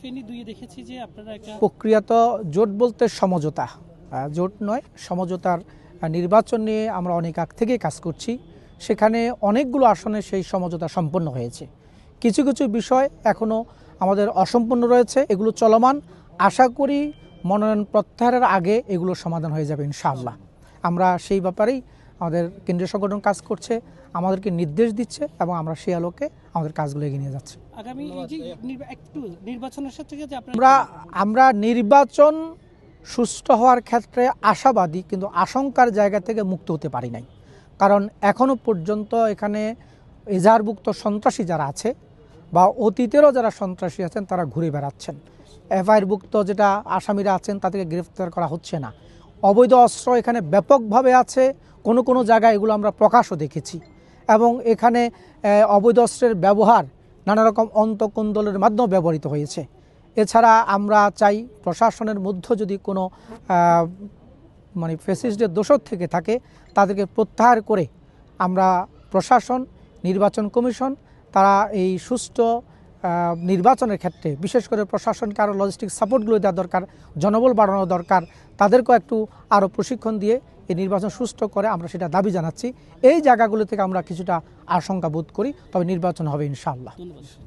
ফেনী দুইয়ে দেখেছি যে আপনারা একটা প্রক্রিয়া তো জোট বলতে সমঝোতা, জোট নয় সমঝোতার নির্বাচন নিয়ে আমরা অনেক আগ থেকেই কাজ করছি। সেখানে অনেকগুলো আসনে সেই সমঝোতা সম্পন্ন হয়েছে। কিছু কিছু বিষয় এখনও আমাদের অসম্পূর্ণ রয়েছে, এগুলো চলমান। আশা করি মনোনয়ন প্রত্যাহারের আগে এগুলো সমাধান হয়ে যাবে ইনশাআল্লাহ। আমরা সেই ব্যাপারেই আমাদের কেন্দ্রীয় সংগঠন কাজ করছে, আমাদেরকে নির্দেশ দিচ্ছে এবং আমরা সেই আলোকে আমাদের কাজগুলো এগিয়ে নিয়ে যাচ্ছি। আগামী এই যে একটু নির্বাচনের সাথে যে আমরা নির্বাচন সুষ্ঠু হওয়ার ক্ষেত্রে আশাবাদী, কিন্তু আশঙ্কার জায়গা থেকে মুক্ত হতে পারি নাই। কারণ এখনও পর্যন্ত এখানে এজাহারভুক্ত সন্ত্রাসী যারা আছে বা অতীতেরও যারা সন্ত্রাসী আছেন তারা ঘুরে বেড়াচ্ছেন। এফআইআরভুক্ত যেটা আসামিরা আছেন তাদেরকে গ্রেফতার করা হচ্ছে না। অবৈধ অস্ত্র এখানে ব্যাপকভাবে আছে, কোনো কোনো জায়গায় এগুলো আমরা প্রকাশও দেখেছি। এবং এখানে অবৈধ অস্ত্রের ব্যবহার নানা রকম অন্তকোন্দলের মাধ্যমে ব্যবহৃত হয়েছে। এছাড়া আমরা চাই প্রশাসনের মধ্যে যদি কোনো মানে ফ্যাসিস্টদের দোষর থেকে থাকে তাদেরকে প্রত্যাহার করে আমরা প্রশাসন, নির্বাচন কমিশন তারা এই সুষ্ঠু নির্বাচনের ক্ষেত্রে বিশেষ করে প্রশাসনকে আরও লজিস্টিক সাপোর্টগুলো দেওয়া দরকার, জনবল বাড়ানো দরকার, তাদেরকেও একটু আরও প্রশিক্ষণ দিয়ে এই নির্বাচন সুষ্ঠু করে আমরা সেটা দাবি জানাচ্ছি। এই জায়গাগুলো থেকে আমরা কিছুটা আশঙ্কা বোধ করি, তবে নির্বাচন হবে ইনশাআল্লাহ।